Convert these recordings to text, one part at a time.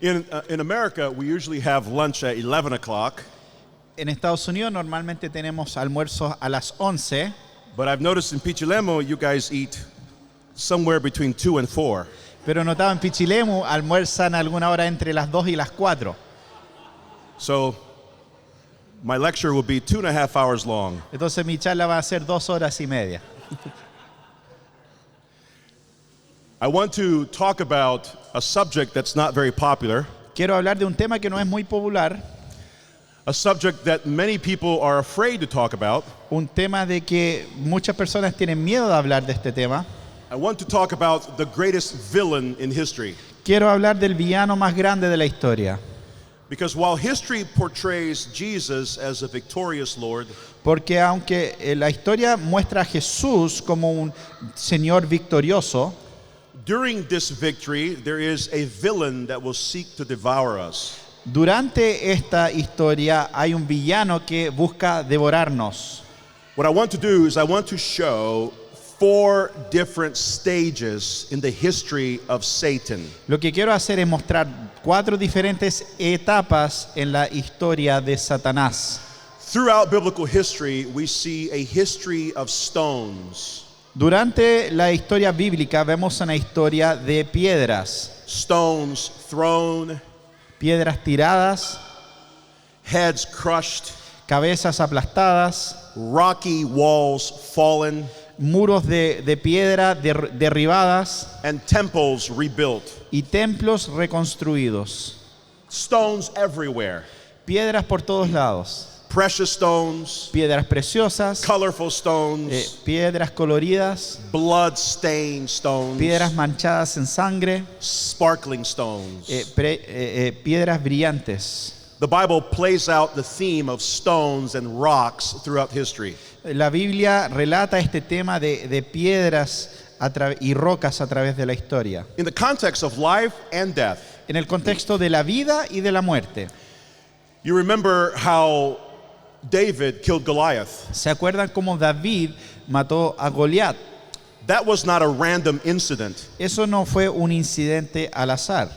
In America, we usually have lunch at 11 o'clock, En Estados Unidos normalmente tenemos almuerzos a las 11, but I've noticed in Pichilemu, you guys eat somewhere between 2 and 4. pero notado en Pichilemu almuerzan alguna hora entre las 2 y las 4. So my lecture will be 2.5 hours long. Entonces mi charla va a ser 2 horas y media. I want to talk about a subject that's not very popular, Quiero hablar de un tema que no es muy popular, a subject that many people are afraid to talk about. un tema de que muchas personas tienen miedo de hablar de este tema. I want to talk about the greatest villain in history. Quiero hablar del villano más grande de la historia. Because while history portrays Jesus as a victorious Lord, Porque aunque la historia muestra a Jesús como un Señor victorioso, during this victory, there is a villain that will seek to devour us. durante esta historia hay un villano que busca devorarnos. What I want to do is I want to show 4 different stages in the history of Satan. Lo que quiero hacer es mostrar 4 diferentes etapas en la historia de Satanás. Throughout biblical history, we see a history of stones. Durante la historia bíblica vemos una historia de piedras, Stones thrown, piedras tiradas, heads crushed, cabezas aplastadas, rocky walls fallen, muros de piedra derribadas and temples rebuilt. y templos reconstruidos. Stones everywhere. Piedras por todos lados, Precious stones, piedras preciosas, colorful stones, piedras coloridas, blood-stained stones, piedras manchadas en sangre, sparkling stones. piedras brillantes. The Bible plays out the theme of stones and rocks throughout history. La Biblia relata este tema de piedras y rocas a través de la historia, In the context of life and death, en el contexto de la vida y de la muerte. you remember how David killed Goliath. ¿Se acuerdan cómo David mató a Goliat? That was not a random incident. Eso no fue un incidente al azar.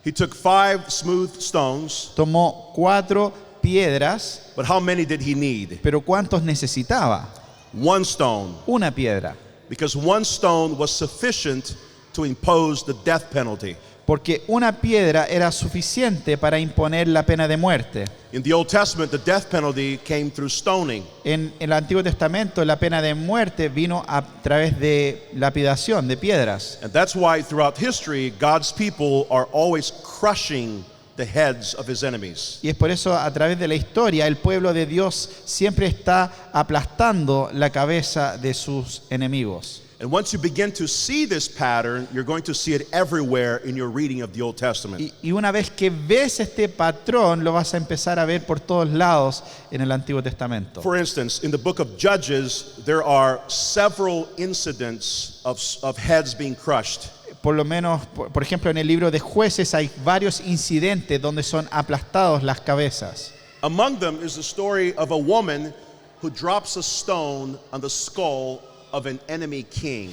He took 5 smooth stones, Tomó 4 piedras, but how many did he need? pero ¿cuántos necesitaba? 1 stone, Una piedra. because 1 stone was sufficient to impose the death penalty. Porque una piedra era suficiente para imponer la pena de muerte. In the Old Testament, the death penalty came through stoning. En el Antiguo Testamento, la pena de muerte vino a través de lapidación, de piedras. And that's why throughout history, God's people are always crushing the heads of his enemies. Y es por eso, a través de la historia, el pueblo de Dios siempre está aplastando la cabeza de sus enemigos. And once you begin to see this pattern, you're going to see it everywhere in your reading of the Old Testament. Y una vez que ves este patrón, lo vas a empezar a ver por todos lados en el Antiguo Testamento. For instance, in the book of Judges, there are several incidents of heads being crushed. Por lo menos, por ejemplo, en el libro de Jueces hay varios incidentes donde son aplastados las cabezas. Among them is the story of a woman who drops a stone on the skull of an enemy king.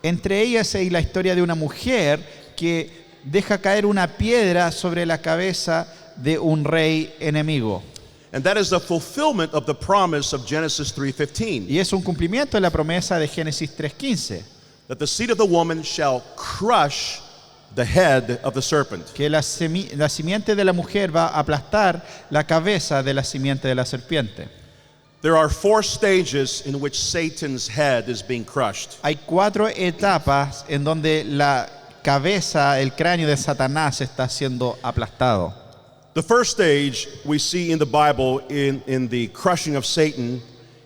Entre ellas hay la historia de una mujer que deja caer una piedra sobre la cabeza de un rey enemigo. And that is the fulfillment of the promise of Genesis 3:15. Y es un cumplimiento de la promesa de Génesis 3:15, That the seed of the woman shall crush the head of the serpent. que la simiente de la mujer va a aplastar la cabeza de la simiente de la serpiente. There are 4 stages in which Satan's head is being crushed. Hay 4 etapas en donde la cabeza, el cráneo de Satanás está siendo aplastado. The first stage we see in the Bible in the crushing of Satan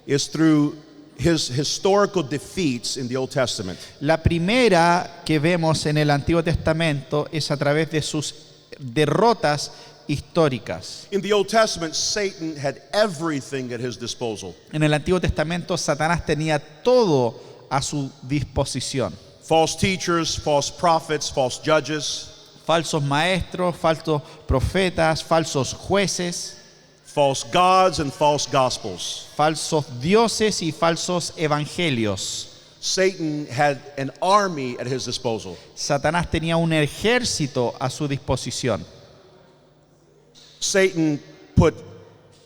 is through his historical defeats in the Old Testament. La primera que vemos en el Antiguo Testamento es a través de sus derrotas históricas. In the Old Testament, Satan had everything at his disposal. En el Antiguo Testamento, Satanás tenía todo a su disposición. False teachers, false prophets, false judges, Falsos maestros, falsos profetas, falsos jueces, false gods and false gospels. falsos dioses y falsos evangelios. Satan had an army at his disposal. Satanás tenía un ejército a su disposición. Satan put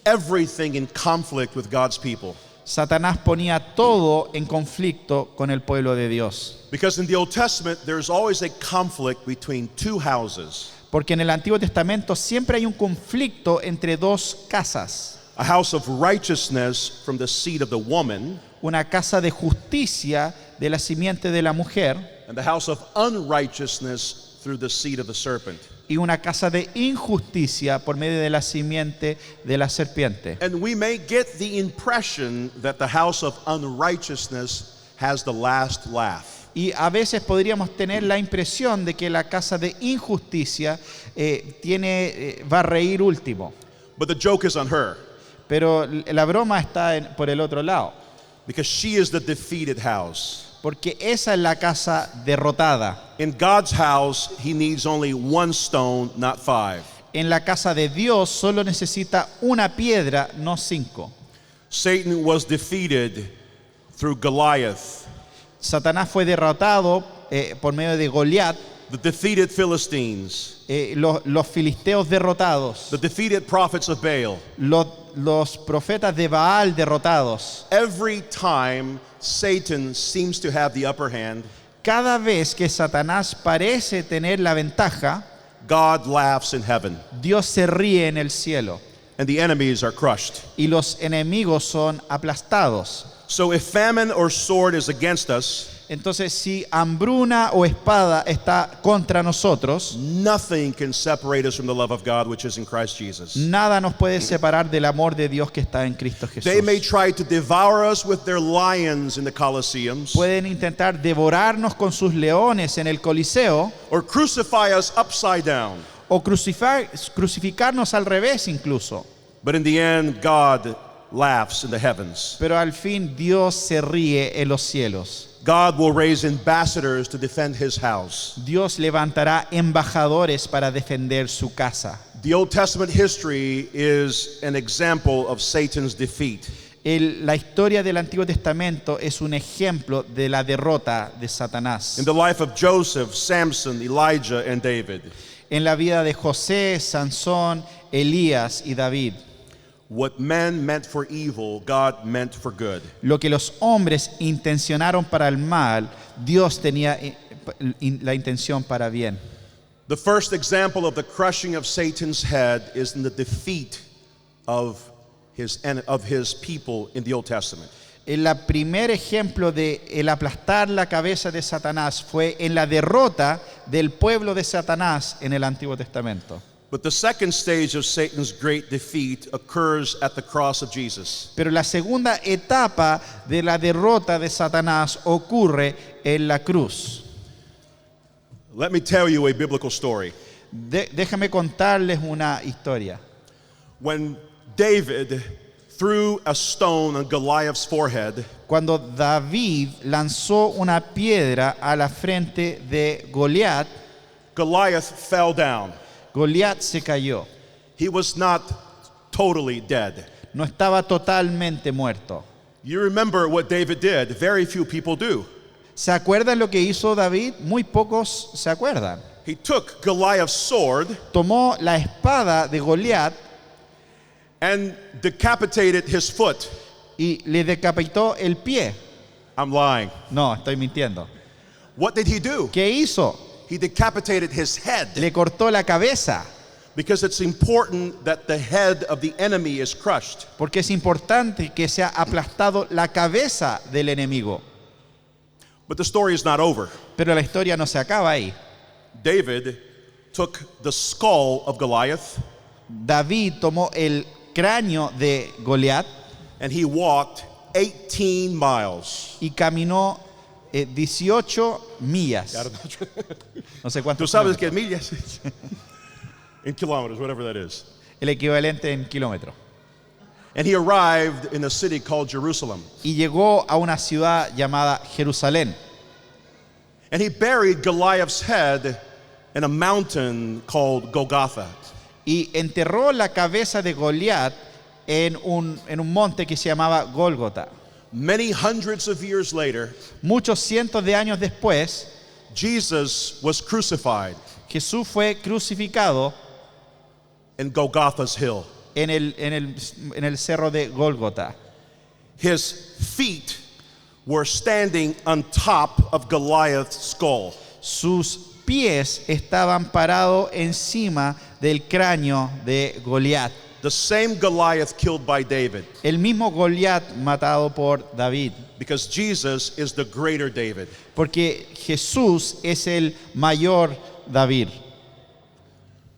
everything in conflict with God's people. Satanás ponía todo en conflicto con el pueblo de Dios. Because in the Old Testament, there's always a conflict between two houses. Porque en el Antiguo Testamento siempre hay un conflicto entre dos casas. A house of righteousness from the seed of the woman, Una casa de justicia de la simiente de la mujer and the house of unrighteousness through the seed of the serpent. y una casa de injusticia por medio de la simiente de la serpiente. And we may get the impression that the house of unrighteousness has the last laugh. Y a veces podríamos tener la impresión de que la casa de injusticia va a reír último. But the joke is on her, Pero la broma está por el otro lado. because she is the defeated house. Porque esa es la casa derrotada. In God's house, he needs only one stone, not five. En la casa de Dios solo necesita una piedra, no 5. Satan was defeated through Goliath, Satanás fue derrotado por medio de Goliat, the defeated Philistines, los filisteos derrotados, the defeated prophets of Baal. los profetas de Baal derrotados. Every time Satan seems to have the upper hand, Cada vez que Satanás parece tener la ventaja, God laughs in heaven, Dios se ríe en el cielo and the enemies are crushed. y los enemigos son aplastados. So if famine or sword is against us, Entonces, si hambruna o espada está contra nosotros, nothing can separate us from the love of God which is in Christ Jesus. nada nos puede separar del amor de Dios que está en Cristo Jesús. They may try to devour us with their lions in the Colosseums, Pueden intentar devorarnos con sus leones en el Coliseo or crucify us upside down. o crucificarnos al revés incluso. But in the end, God laughs in the heavens. Pero al fin Dios se ríe en los cielos. God will raise ambassadors to defend his house. Dios levantará embajadores para defender su casa. The Old Testament history is an example of Satan's defeat. La historia del Antiguo Testamento es un ejemplo de la derrota de Satanás. In the life of Joseph, Samson, Elijah, and David, En la vida de José, Sansón, Elías y David. what men meant for evil, God meant for good. Lo que los hombres intencionaron para el mal, Dios tenía la intención para bien. The first example of the crushing of Satan's head is in the defeat of his people in the Old Testament. El primer ejemplo de el aplastar la cabeza de Satanás fue en la derrota del pueblo de Satanás en el Antiguo Testamento. But the second stage of Satan's great defeat occurs at the cross of Jesus. Pero la segunda etapa de la derrota de Satanás ocurre en la cruz. Let me tell you a biblical story. Déjame contarles una historia. When David threw a stone on Goliath's forehead, Cuando David lanzó una piedra a la frente de Goliat, Goliath fell down. Goliat se cayó. He was not totally dead. No estaba totalmente muerto. You remember what David did. Very few people do. ¿Se acuerdan lo que hizo David? Muy pocos se acuerdan. He took Goliath's sword Tomó la espada de Goliat and decapitated his foot. y le decapitó el pie. I'm lying. No, estoy mintiendo. What did he do? ¿Qué hizo? He decapitated his head, Le cortó la cabeza, because it's important that the head of the enemy is crushed. porque es importante que sea aplastado la cabeza del enemigo. But the story is not over. Pero la historia no se acaba ahí. David took the skull of Goliath David tomó el cráneo de Goliat and he walked 18 miles. y caminó 18 millas. No sé Tú cuántos sabes kilómetros. que millas. In kilometers, whatever that is. El equivalente en kilómetros. And he arrived in a city called Jerusalem. Y llegó a una ciudad llamada Jerusalén. And he buried Goliath's head in a mountain called Golgotha. Y enterró la cabeza de Goliat en un monte que se llamaba Gólgota. Many hundreds of years later, Muchos cientos de años después, Jesus was crucified. Jesús fue crucificado in Golgotha's hill. en el cerro de Gólgota. His feet were standing on top of Goliath's skull. Sus pies estaban parados encima del cráneo de Goliat. The same Goliath killed by David, El mismo Goliat matado por David. because Jesus is the greater David. Porque Jesús es el mayor David.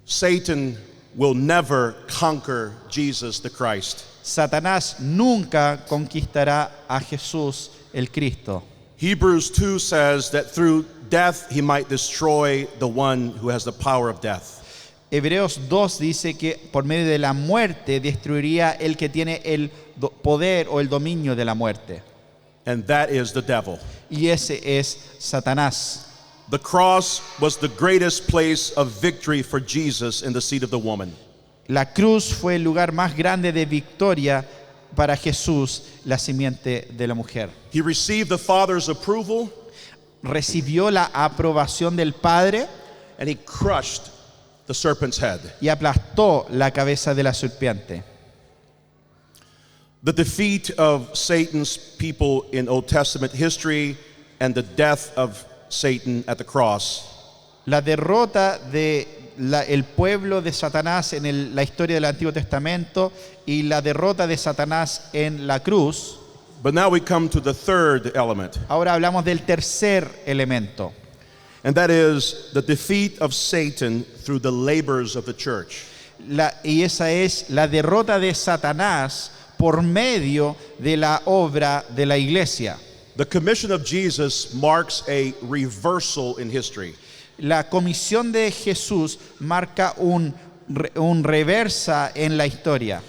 Satan will never conquer Jesus the Christ. Satanás nunca conquistará a Jesús el Cristo. Hebrews 2 says that through death he might destroy the one who has the power of death. Hebreos 2 dice que por medio de la muerte destruiría el que tiene el poder o el dominio de la muerte. And that is the devil. Y ese es Satanás. The cross was the greatest place of victory for Jesus in the seed of the woman. La cruz fue el lugar más grande de victoria para Jesús, la simiente de la mujer. He received the Father's approval Recibió la aprobación del Padre and he crushed the serpent's head. y aplastó la cabeza de la serpiente. The defeat of Satan's people in Old Testament history and the death of Satan at the cross La derrota de el pueblo de Satanás en la historia del Antiguo Testamento y la derrota de Satanás en la cruz. But now we come to the third element, Ahora hablamos del tercer elemento, and that is the defeat of Satan through the labors of the church. y esa es la derrota de Satanás por medio de la obra de la iglesia. The commission of Jesus marks a reversal in history. La comisión de Jesús marca un reversa en la historia.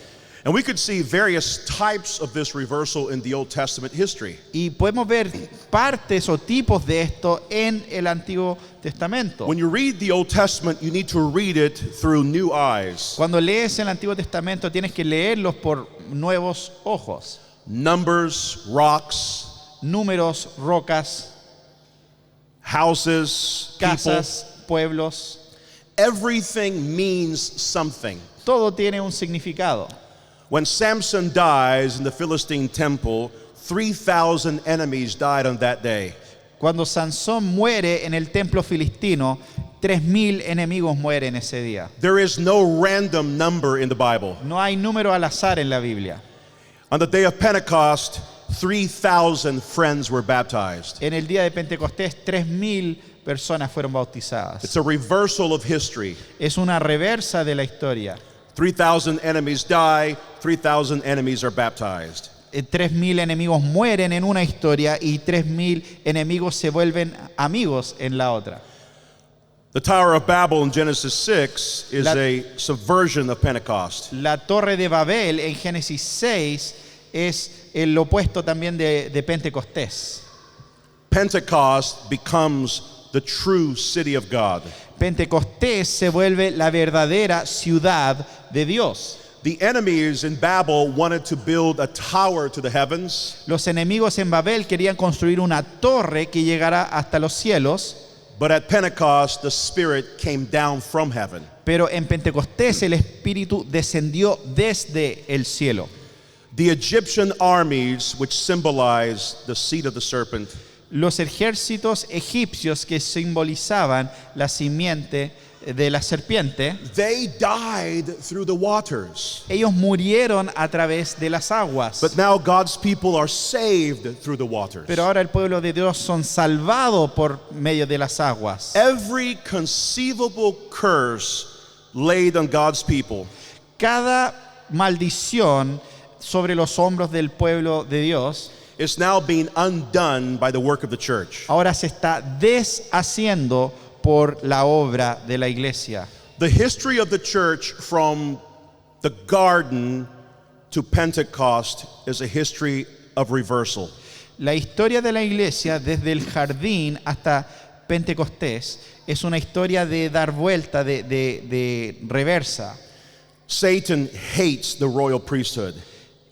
And we could see various types of this reversal in the Old Testament history. Y podemos ver partes o tipos de esto en el Antiguo Testamento. When you read the Old Testament, you need to read it through new eyes. Cuando lees el Antiguo Testamento tienes que leerlos por nuevos ojos. Numbers, rocks, Números, rocas, houses, casas, pueblos, people. Everything means something. todo tiene un significado. When Samson dies in the Philistine temple, 3,000 enemies died on that day. Cuando Sansón muere en el templo filistino, 3,000 enemigos mueren ese día. There is no random number in the Bible. No hay número al azar en la Biblia. On the day of Pentecost, 3,000 friends were baptized. En el día de Pentecostés, 3,000 personas fueron bautizadas. It's a reversal of history. Es una reversa de la historia. 3,000 enemies die, 3,000 enemies are baptized. 3,000 enemigos mueren en una historia y 3,000 enemigos se vuelven amigos en la otra. The Tower of Babel in Genesis 6 is La- a subversion of Pentecost. La Torre de Babel en Génesis 6 es el opuesto también de Pentecostés. Pentecost becomes the true city of God. Pentecostés se vuelve la verdadera ciudad de Dios. The enemies in Babel wanted to build a tower to the heavens, Los enemigos en Babel querían construir una torre que llegara hasta los cielos, but at Pentecost, the Spirit came down from heaven. pero en Pentecostés el Espíritu descendió desde el cielo. The Egyptian armies, which symbolize the seed of the serpent, Los ejércitos egipcios que simbolizaban la simiente de la serpiente, they died through the waters. ellos murieron a través de las aguas. But now God's people are saved through the waters. Pero ahora el pueblo de Dios son salvados por medio de las aguas. Every conceivable curse laid on God's people Cada maldición sobre los hombros del pueblo de Dios is now being undone by the work of the church. ahora se está deshaciendo por la obra de la iglesia. The history of the church from the garden to Pentecost is a history of reversal. La historia de la iglesia desde el jardín hasta Pentecostés es una historia de dar vuelta, de reversa. Satan hates the royal priesthood.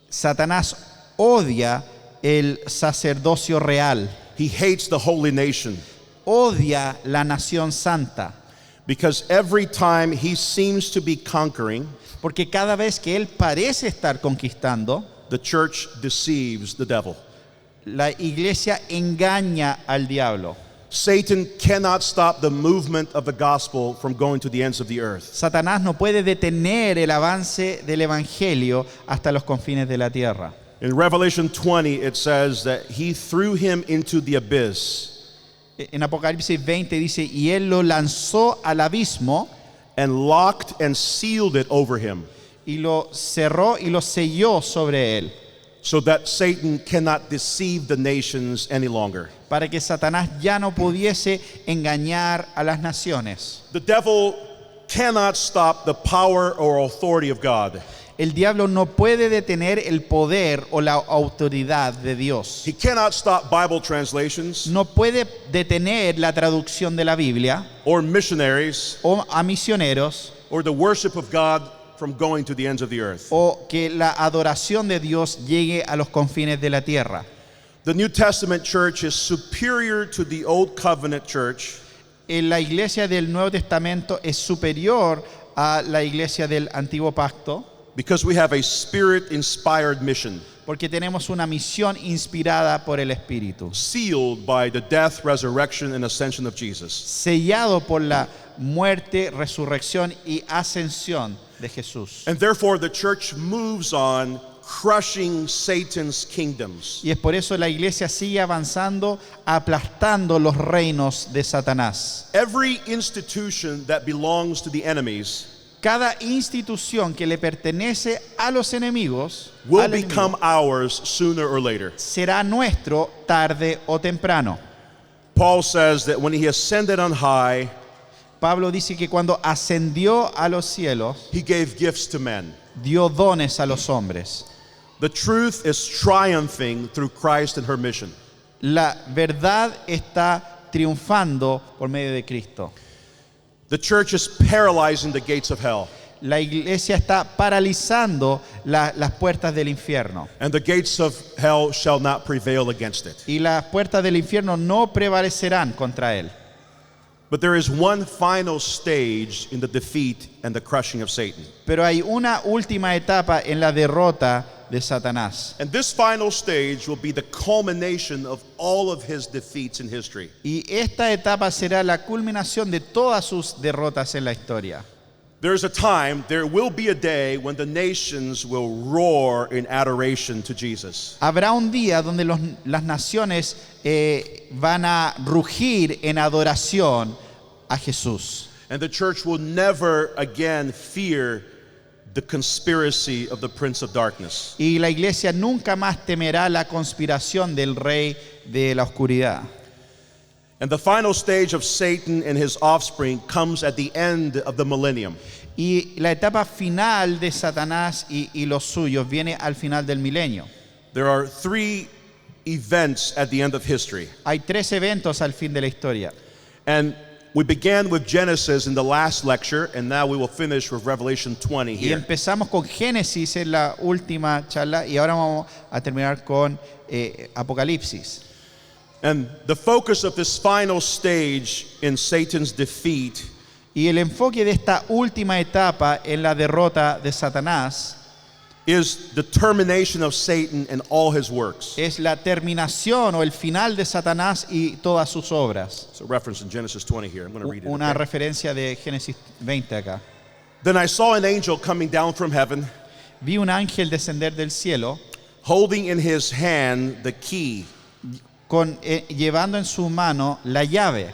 Satanás odia el sacerdocio real, He hates the holy nation. odia la nación santa. Because every time he seems to be conquering, Porque cada vez que él parece estar conquistando, the church deceives the devil. la iglesia engaña al diablo. Satan cannot stop the movement of the gospel from going to the ends of the earth. Satanás no puede detener el avance del evangelio hasta los confines de la tierra. In Revelation 20, it says that he threw him into the abyss En Apocalipsis 20 dice, y él lo lanzó al abismo and locked and sealed it over him, y lo cerró y lo selló sobre él, so that Satan cannot deceive the nations any longer. para que Satanás ya no pudiese engañar a las naciones. The devil cannot stop the power or authority of God. El diablo no puede detener el poder o la autoridad de Dios. He cannot stop Bible translations No puede detener la traducción de la Biblia or missionaries o a misioneros or the worship of God from going to the ends of the earth. o que la adoración de Dios llegue a los confines de la tierra. The New Testament church is superior to the Old Covenant church La iglesia del Nuevo Testamento es superior a la iglesia del Antiguo Pacto because we have a spirit-inspired mission, porque tenemos una misión inspirada por el Espíritu, sealed by the death, resurrection, and ascension of Jesus. sellado por la muerte, resurrección y ascensión de Jesús. And therefore the church moves on crushing Satan's kingdoms. Y es por eso la iglesia sigue avanzando, aplastando los reinos de Satanás. Every institution that belongs to the enemies Cada institución que le pertenece a los enemigos will al enemigo, become ours sooner or later. será nuestro tarde o temprano. Paul says that when he ascended on high, Pablo dice que cuando ascendió a los cielos, he gave gifts to men. dio dones a los hombres. The truth is triumphing through Christ and her mission. La verdad está triunfando por medio de Cristo. The church is paralyzing the gates of hell, La iglesia está paralizando las puertas del infierno. and the gates of hell shall not prevail against it. Y las puertas del infierno no prevalecerán contra él. But there is one final stage in the defeat and the crushing of Satan. Pero hay una última etapa en la derrota de Satanás. And this final stage will be the culmination of all of his defeats in history. Y esta etapa será la culminación de todas sus derrotas en la historia. There will be a day when the nations will roar in adoration to Jesus. Habrá un día donde las naciones van a rugir en adoración a Jesús. And the church will never again fear the conspiracy of the prince of darkness. Y la iglesia nunca más temerá la conspiración del rey de la oscuridad. And the final stage of Satan and his offspring comes at the end of the millennium. Y la etapa final de Satanás y los suyos viene al final del milenio. There are three events at the end of history. Hay tres eventos al fin de la historia. And we began with Genesis in the last lecture, and now we will finish with Revelation 20 Y here. empezamos con Génesis en la última charla y ahora vamos a terminar con Apocalipsis. And the focus of this final stage in Satan's defeat Y el enfoque de esta última etapa en la derrota de Satanás is the termination of Satan and all his works. es la terminación o el final de Satanás y todas sus obras. It's a reference in Genesis 20 here. I'm going to read it. Una okay? referencia de Génesis 20 acá. Then I saw an angel coming down from heaven, Vi un ángel descender del cielo holding in his hand the key llevando en su mano la llave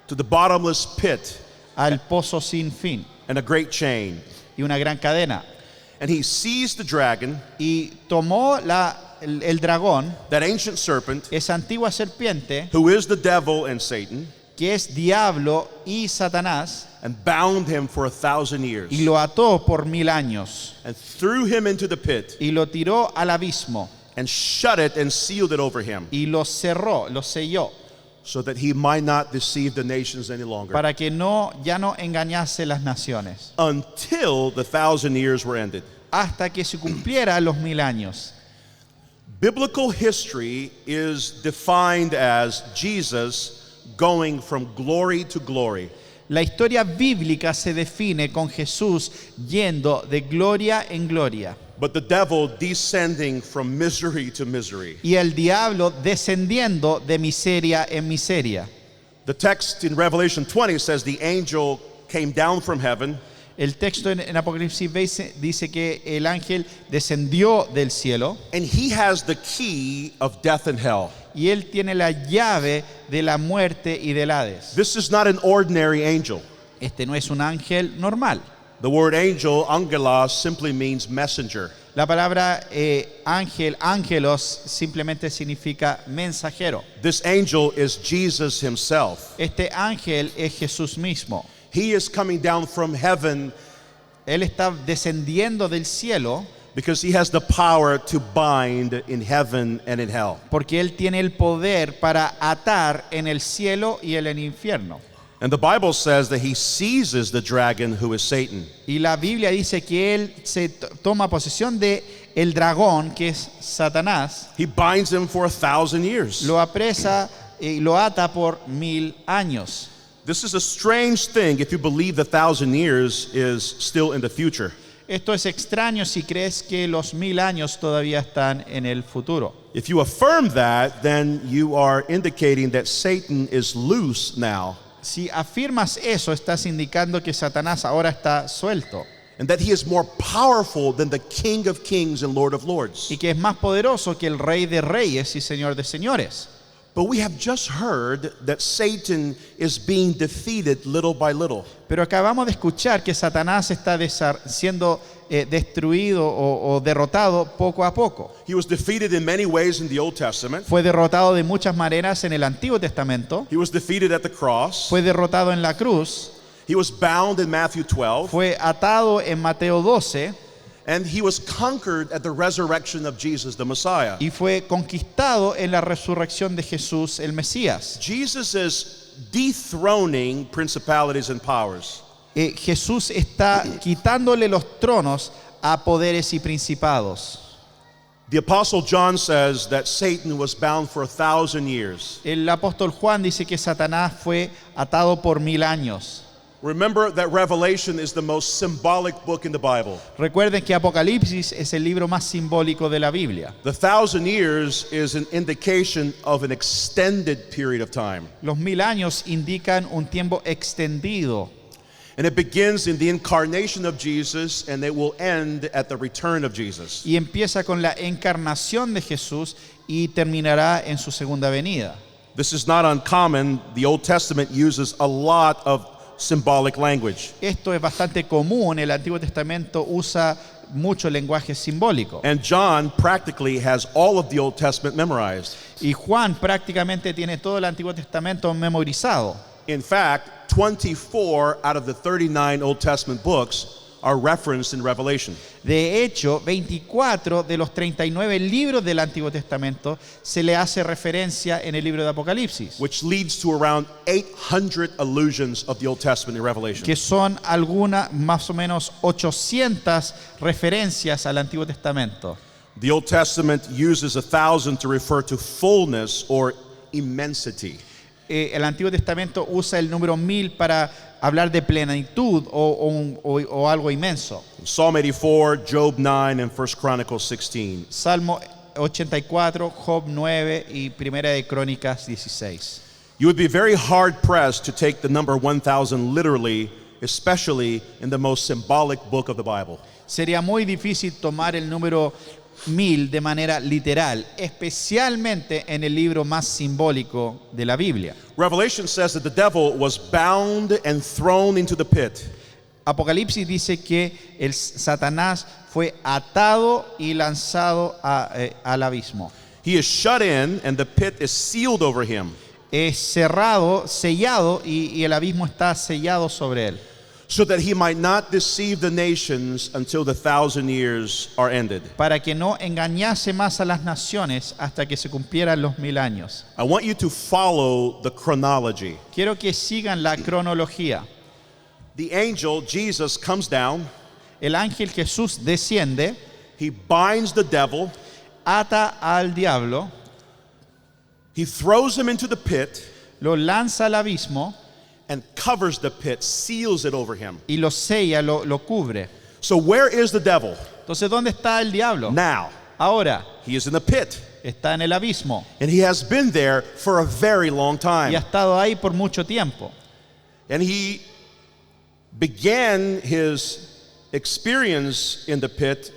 to the bottomless pit al pozo sin fin and a great chain. y una gran cadena. And he seized the dragon, Y tomó el dragón, that ancient serpent, esa antigua serpiente, who is the devil and Satan, que es diablo y Satanás, and bound him for 1,000 years, y lo ató por 1000 años, and threw him into the pit, y lo tiró al abismo, and shut it and sealed it over him, y lo cerró, lo selló, so that he might not deceive the nations any longer, para que ya no engañase las naciones, until the 1,000 years were ended. hasta que se cumpliera los 1000 años. Biblical history is defined as Jesus going from glory to glory. La historia bíblica se define con Jesús yendo de gloria en gloria but the devil descending from misery to misery. y el diablo descendiendo de miseria en miseria. The text in Revelation 20 says the angel came down from heaven El texto en Apocalipsis 20 dice que el ángel descendió del cielo and he has the key of death and hell. y él tiene la llave de la muerte y del Hades. This is not an ordinary angel. Este no es un ángel normal. The word angel, angelos, simply means messenger. La palabra ángel, ángelos, simplemente significa mensajero. This angel is Jesus himself. Este ángel es Jesús mismo. He is coming down from heaven Él está descendiendo del cielo because he has the power to bind in heaven and in hell. porque él tiene el poder para atar en el cielo y en el infierno. And the Bible says that he seizes the dragon who is Satan. Y la Biblia dice que él se toma posesión de el dragón, que es Satanás, He binds him for 1,000 years. lo apresa y lo ata por 1000 años. This is a strange thing if you believe the 1,000 years is still in the future. Esto es extraño si crees que los 1000 años todavía están en el futuro. If you affirm that, then you are indicating that Satan is loose now Si afirmas eso, estás indicando que Satanás ahora está suelto and that he is more powerful than the King of Kings and Lord of Lords. y que es más poderoso que el Rey de Reyes y Señor de Señores. But we have just heard that Satan is being defeated little by little. Pero acabamos de escuchar que Satanás está siendo destruido o derrotado poco a poco. He was defeated in many ways in the Old Testament. Fue derrotado de muchas maneras en el Antiguo Testamento. He was defeated at the cross. Fue derrotado en la cruz. He was bound in Matthew 12. Fue atado en Mateo 12 And he was conquered at the resurrection of Jesus, the Messiah. y fue conquistado en la resurrección de Jesús, el Mesías. Jesus is dethroning principalities and powers. Jesús está quitándole los tronos a poderes y principados. The Apostle John says that Satan was bound for 1,000 years. El apóstol Juan dice que Satanás fue atado por 1000 años. Remember that Revelation is the most symbolic book in the Bible. Recuerden que Apocalipsis es el libro más simbólico de la Biblia. The 1,000 years is an indication of an extended period of time. Los 1000 años indican un tiempo extendido And it begins in the incarnation of Jesus and it will end at the return of Jesus. y empieza con la encarnación de Jesús y terminará en su segunda venida. This is not uncommon. The Old Testament uses a lot of symbolic language. Esto es bastante común. El Antiguo Testamento usa mucho lenguaje simbólico. And John practically has all of the Old Testament memorized. Y Juan prácticamente tiene todo el Antiguo Testamento memorizado. In fact, 24 out of the 39 Old Testament books are referenced in Revelation. De hecho, 24 de los 39 libros del Antiguo Testamento se le hace referencia en el libro de Apocalipsis, Which leads to around 800 allusions of the Old Testament in Revelation. que son algunas, más o menos 800 referencias al Antiguo Testamento. The Old Testament uses 1,000 to refer to fullness or immensity. El Antiguo Testamento usa el número 1000 para hablar de plenitud o algo inmenso. Psalm 84, Job 9, and 1 Chronicles 16. Salmo 84, Job 9 y Primera de Crónicas 16. You would be very hard pressed to take the number 1,000 literally, especially in the most symbolic book of the Bible. Sería muy difícil tomar el número 1000 de manera literal, especialmente en el libro más simbólico de la Biblia. Revelation says that the devil was bound and thrown into the pit. Apocalipsis dice que el Satanás fue atado y lanzado al abismo. He is shut in and the pit is sealed over him. Es cerrado, sellado y el abismo está sellado sobre él, so that he might not deceive the nations until the 1,000 years are ended. para que no engañase más a las naciones hasta que se cumplieran los 1000 años. I want you to follow the chronology. Quiero que sigan la cronología. The angel, Jesus, comes down. El ángel Jesús desciende, He binds the devil. ata al diablo, He throws him into the pit. lo lanza al abismo and covers the pit, seals it over him. y lo sella, lo cubre. So where is the devil? Entonces, ¿dónde está el diablo? Now, Ahora he is in the pit. está en el abismo And he has been there for a very long y time. ha estado ahí por mucho tiempo. And he began his experience in the pit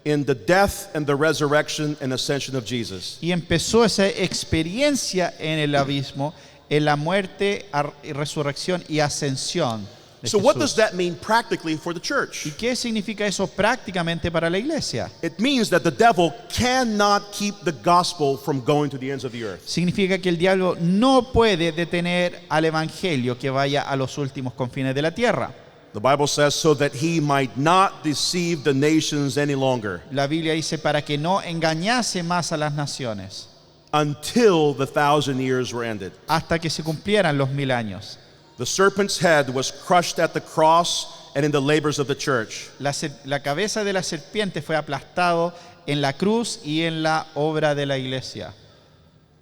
in the death and the resurrection and ascension of Jesus. Y empezó esa experiencia en el abismo, en la muerte, resurrección y ascensión de So what does Jesús. that mean practically for the ¿Y church? qué significa eso prácticamente para la iglesia? It means that the devil cannot keep the gospel from going to the ends of the earth. Significa que el diablo no puede detener al evangelio que vaya a los últimos confines de la tierra. The Bible says so that he might not deceive the nations any longer La Biblia dice para que no engañase más a las naciones until the 1,000 years were ended. hasta que se cumplieran los 1000 años. The serpent's head was crushed at the cross and in the labors of the church. La cabeza de la serpiente fue aplastado en la cruz y en la obra de la iglesia.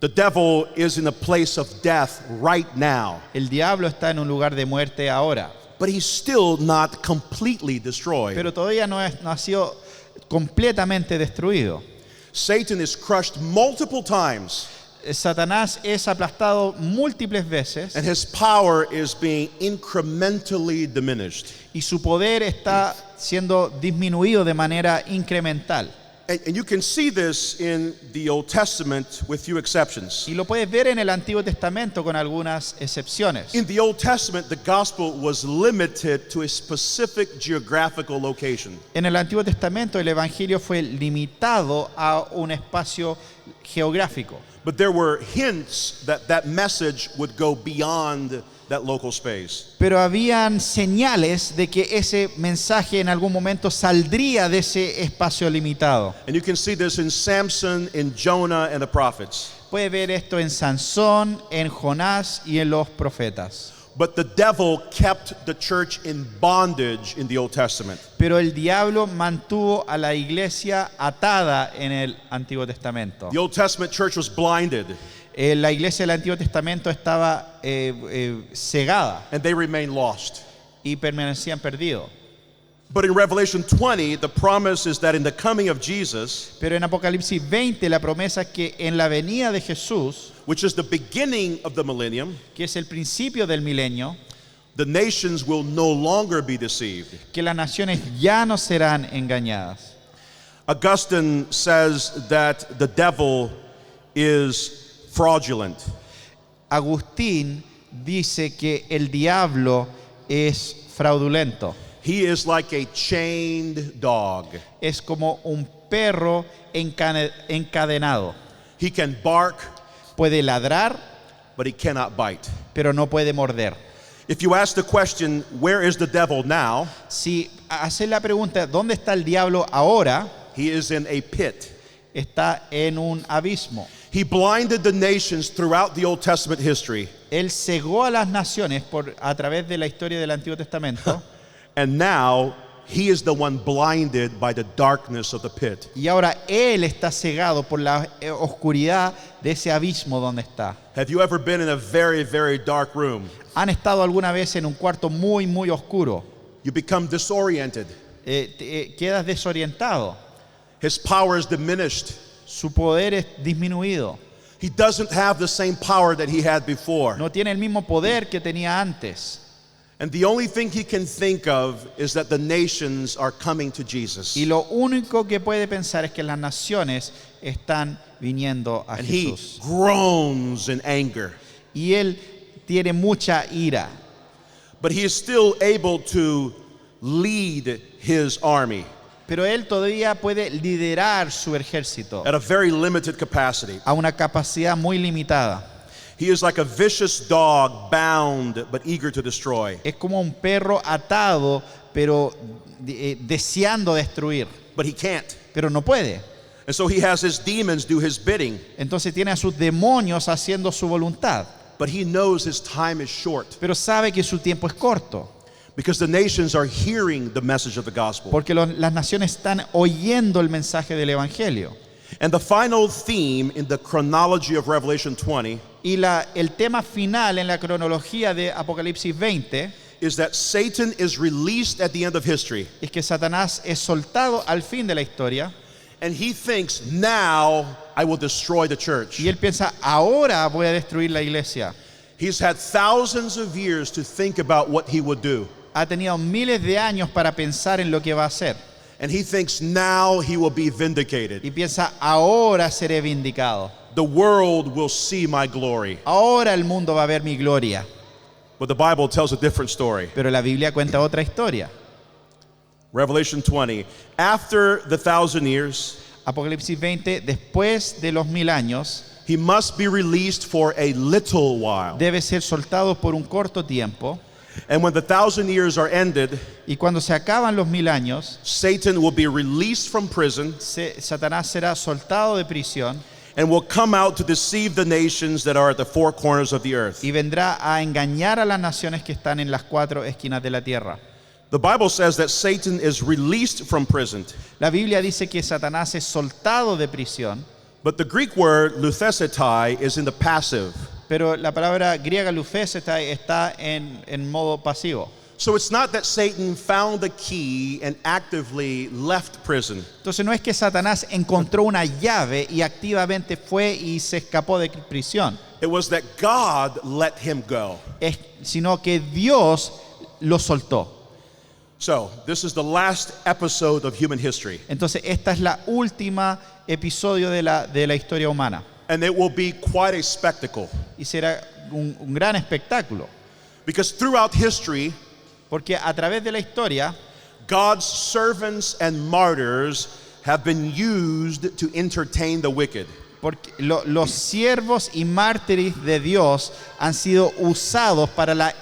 The devil is in a place of death right now, El diablo está en un lugar de muerte ahora, but he's still not completely destroyed. pero todavía no ha sido completamente destruido. Satan is crushed multiple times, Satanás es aplastado múltiples veces and his power is being incrementally diminished. y su poder está siendo disminuido de manera incremental. And you can see this in the Old Testament with few exceptions. Y lo puedes ver en el Antiguo Testamento con algunas excepciones. In the Old Testament, the gospel was limited to a specific geographical location. En el Antiguo Testamento el Evangelio fue limitado a un espacio geográfico. But there were hints that that message would go beyond that local space. Pero habían señales de que ese mensaje en algún momento saldría de ese espacio limitado. And you can see this in Samson, in Jonah, and the prophets. Puede ver esto en Sansón, en Jonás y en los profetas. But the devil kept the church in bondage in the Old Testament. Pero el diablo mantuvo a la iglesia atada en el Antiguo Testamento. The Old Testament church was blinded, La iglesia del Antiguo Testamento estaba cegada and they remained lost. y permanecían perdidos. But in Revelation 20, the promise is that in the coming of Jesus, Pero en Apocalipsis 20 la promesa es que en la venida de Jesús, which is the beginning of the millennium, que es el principio del milenio, the nations will no longer be deceived. que las naciones ya no serán engañadas. Augustine says that the devil is fraudulent. Agustín dice que el diablo es fraudulento. He is like a chained dog. Es como un perro encadenado. He can bark, Puede ladrar, but he cannot bite. pero no puede morder. If you ask the question, where is the devil now? Si haces la pregunta, ¿dónde está el diablo ahora? He is in a pit. Está en un abismo. He blinded the nations throughout the Old Testament history, Él cegó a las naciones a través de la historia del Antiguo Testamento. and now he is the one blinded by the darkness of the pit. Y ahora Él está cegado por la oscuridad de ese abismo donde está. Have you ever been in a very, very dark room? ¿Han estado alguna vez en un cuarto muy, muy oscuro? You become disoriented. Quedas desorientado. His power is diminished. Su poder es disminuido. He doesn't have the same power that he had before. No tiene el mismo poder que tenía antes. And the only thing he can think of is that the nations are coming to Jesus. Y lo único que puede pensar es que las naciones están viniendo a And he Jesús. groans in anger. Y Él tiene mucha ira. But he is still able to lead his army Pero Él todavía puede liderar su ejército at a very limited capacity. a una capacidad muy limitada. He is like a vicious dog, bound but eager to destroy. Es como un perro atado, pero deseando destruir, But he can't. pero no puede. And so he has his demons do his bidding. Entonces tiene a sus demonios haciendo su voluntad, But he knows his time is short pero sabe que su tiempo es corto, because the nations are hearing the message of the gospel. porque las naciones están oyendo el mensaje del Evangelio. And the final theme in the chronology of Revelation 20 Y el tema final en la cronología de Apocalipsis 20 is that Satan is released at the end of history. es que Satanás es soltado al fin de la historia And he thinks, now I will destroy the church. y él piensa, ahora voy a destruir la iglesia. He's had thousands of years to think about what he would do. Ha tenido miles de años para pensar en lo que va a hacer. And he thinks, now he will be vindicated. Y piensa, ahora seré vindicado. The world will see my glory. Ahora el mundo va a ver mi gloria. But the Bible tells a different story. Pero la Biblia cuenta otra historia. Revelation 20. After the 1,000 years, Apocalipsis 20, después de los 1000 años, he must be released for a little while. debe ser soltado por un corto tiempo. And when the 1,000 years are ended, Y cuando se acaban los 1000 años, Satan will be released from prison Satanás será soltado de prisión and will come out to deceive the nations that are at the four corners of the earth. y vendrá a engañar a las naciones que están en las 4 esquinas de la tierra. The Bible says that Satan is released from prison, La Biblia dice que Satanás es soltado de prisión, but the Greek word luthesetai is in the passive. pero la palabra griega lufesetai está en modo pasivo. So it's not that Satan found the key and actively left prison. Entonces no es que Satanás encontró una llave y activamente fue y se escapó de prisión, It was that God let him go. sino que Dios lo soltó. So this is the last episode of human history, Entonces esta es la última episodio de la historia humana and it will be quite a spectacle. y será un gran espectáculo, Because throughout history, porque a través de la historia God's servants and martyrs have been used to entertain the wicked. porque los siervos y mártires de Dios han sido usados para la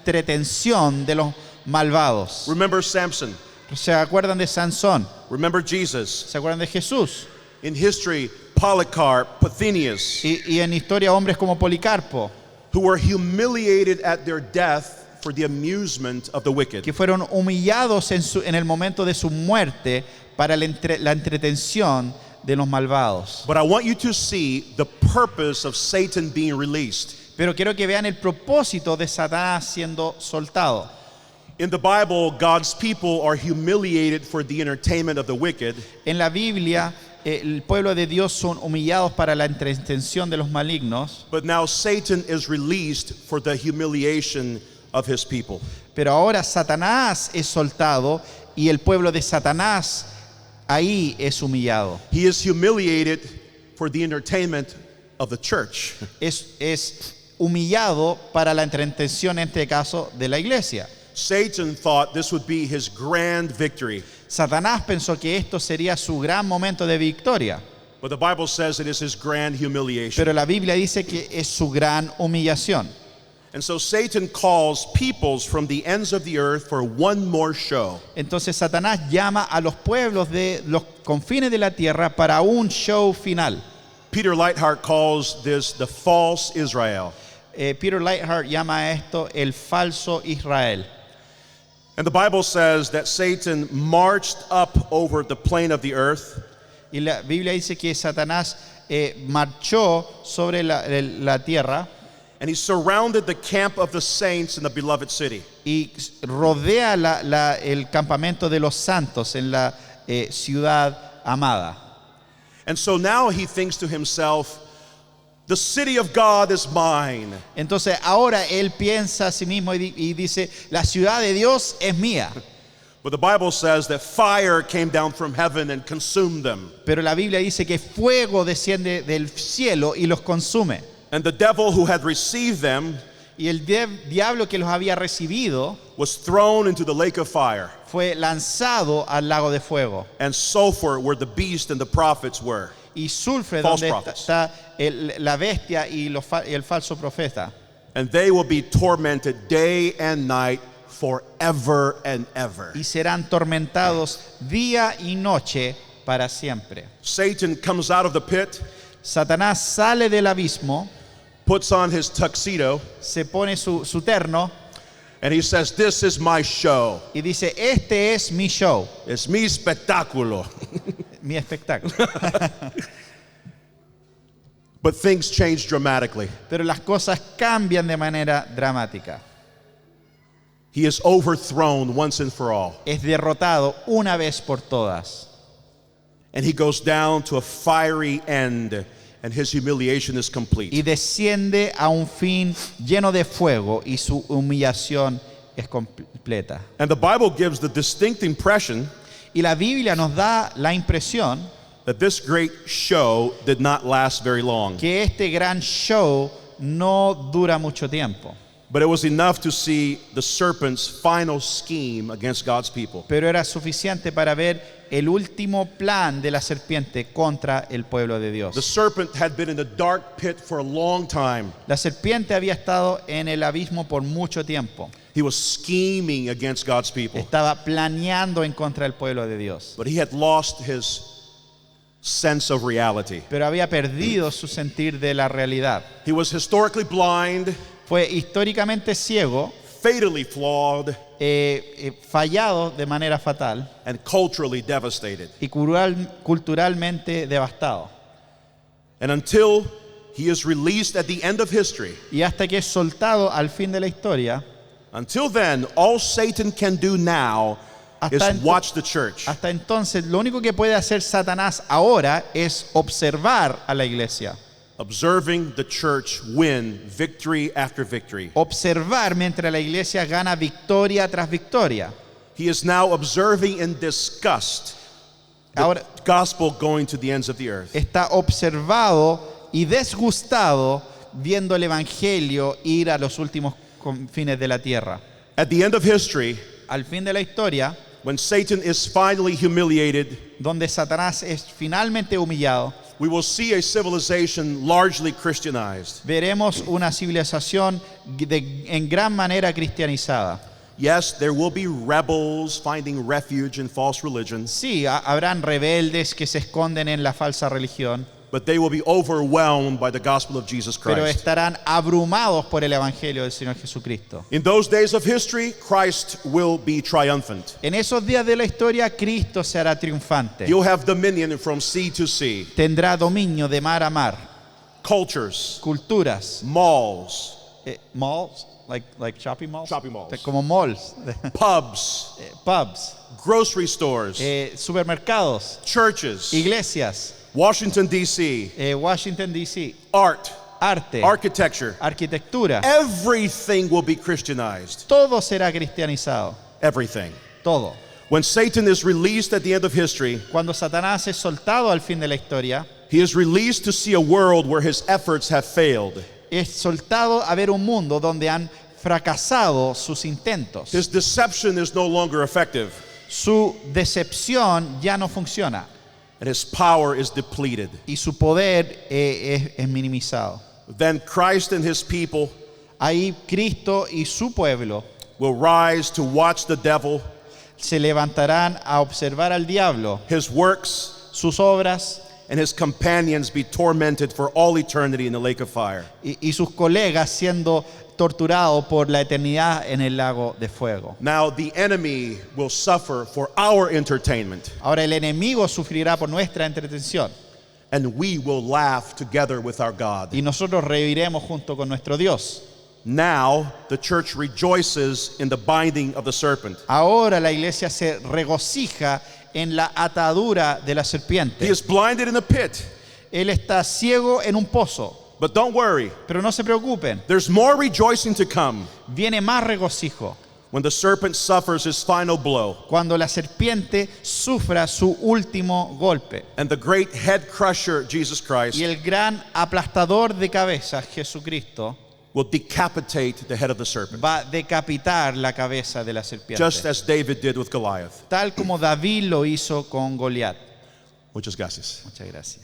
entretención de los malvados. Remember Samson. ¿Se acuerdan de Sansón? Remember Jesus. ¿Se acuerdan de Jesús? In history, Polycarp, Parthenius, Y en historia hombres como Policarpo, who were humiliated at their death for the amusement of the wicked. que fueron humillados en el momento de su muerte para la entretención de los malvados. But I want you to see the purpose of Satan being released. Pero quiero que vean el propósito de Satanás siendo soltado. In the Bible, God's people are humiliated for the entertainment of the wicked, En la Biblia, el pueblo de Dios son humillados para la entretención de los malignos, but now Satan is released for the humiliation of his people. pero ahora Satanás es soltado y el pueblo de Satanás ahí es humillado. He is humiliated for the entertainment of the church. Es humillado para la entretención, en este caso, de la iglesia. Satan thought this would be his grand victory, Satanás pensó que esto sería su gran momento de victoria, but the Bible says it is his grand humiliation. pero la Biblia dice que es su gran humillación. And so Satan calls peoples from the ends of the earth for one more show. Entonces Satanás llama a los pueblos de los confines de la tierra para un show final. Peter Leithart calls this the false Israel. Peter Leithart llama a esto el falso Israel. And the Bible says that Satan marched up over the plain of the earth, Y la Biblia dice que Satanás marchó sobre la tierra and he surrounded the camp of the saints in the beloved city. y rodea el campamento de los santos en la ciudad amada. And so now he thinks to himself, the city of God is mine. Entonces ahora él piensa a sí mismo y dice, la ciudad de Dios es mía. But the Bible says that fire came down from heaven and consumed them. Pero la Biblia dice que fuego desciende del cielo y los consume. And the devil who had received them Y el diablo que los había recibido was thrown into the lake of fire, fue lanzado al lago de fuego. and sulfur where the beast and the prophets were. Y sulfre False donde prophets. está la bestia y el falso profeta. And they will be tormented day and night forever and ever. Y serán tormentados día y noche para siempre. Satan comes out of the pit, Satanás sale del abismo, puts on his tuxedo, se pone su terno and he says, "This is my show. y dice, este es mi show, It's mi espectáculo." mi espectáculo. But things change dramatically. Pero las cosas cambian de manera dramática. He is overthrown once and for all. Es derrotado una vez por todas. And he goes down to a fiery end, and his humiliation is complete. Y desciende a un fin lleno de fuego y su humillación es completa. And the Bible gives the distinct impression Y la Biblia nos da la impresión that this great show did not last very long. que este gran show no dura mucho tiempo, But it was enough to see the serpent's final scheme against God's people. pero era suficiente para ver el último plan de la serpiente contra el pueblo de The Dios. serpent had been in the dark pit for a long time. La serpiente había estado en el abismo por mucho tiempo. He was scheming against God's people. Estaba planeando en contra del pueblo de Dios, But he had lost his sense of reality. pero había perdido su sentir de la realidad. He was historically blind, Fue históricamente ciego, fatally flawed, fallado de manera fatal and culturally devastated. y culturalmente devastado. And until he is released at the end of history, Y hasta que es soltado al fin de la historia, until then, all Satan can do now is Hasta ento- watch the church. hasta entonces lo único que puede hacer Satanás ahora es observar a la iglesia. Observing the church win victory after victory. Observar mientras la iglesia gana victoria tras victoria. He is now observing in disgust the Ahora gospel going to the ends of the earth. está observado y desgustado viendo el evangelio ir a los últimos confines de la tierra. At the end of history, Al fin de la historia, when Satan is finally humiliated, donde Satanás es finalmente humillado, we will see a civilization largely Christianized. veremos una civilización en gran manera cristianizada. Yes, there will be rebels finding refuge in false religion, Sí, habrán rebeldes que se esconden en la falsa religión, but they will be overwhelmed by the gospel of Jesus pero Christ. estarán abrumados por el evangelio del Señor Jesucristo. In those days of history, Christ will be triumphant. En esos días de la historia, Cristo se hará triunfante. He'll have dominion from sea to sea, Tendrá dominio de mar a mar, cultures, culturas, malls, malls, like shopping malls, Shopping malls. como malls, pubs, pubs, grocery stores, supermercados, churches, iglesias, Washington, D.C., Washington D.C., art, arte, architecture. arquitectura. Everything will be Christianized. Todo será cristianizado, Everything. todo. When Satan is released at the end of history, Cuando Satanás es soltado al fin de la historia, he is released to see a world where his efforts have failed. es soltado a ver un mundo donde han fracasado sus intentos. His deception is no longer effective, Su decepción ya no funciona and his power is depleted. y su poder es minimizado. Then Christ and his people Ahí Cristo y su pueblo will rise to watch the devil, se levantarán a observar al diablo, his works, sus obras and his companions be tormented for all eternity in the lake of fire. y sus colegas siendo torturados por la eternidad en el lago de fuego. Now the enemy will suffer for our entertainment, Ahora el enemigo sufrirá por nuestra entretención and we will laugh together with our God. y nosotros reiremos junto con nuestro Dios. Now the church rejoices in the binding of the serpent. Ahora la iglesia se regocija en la atadura de la He serpiente. is blinded in a pit, Él está ciego en un pozo, but don't worry. pero no se preocupen, There's more rejoicing to come viene más regocijo when the serpent suffers his final blow cuando la serpiente sufra su último golpe. and the great head crusher, Jesus Christ, Y el gran aplastador de cabezas, Jesucristo, will decapitate the head of the serpent, va a decapitar la cabeza de la serpiente, just as David did with Goliath. tal como David lo hizo con Goliat. Muchas gracias. Muchas gracias.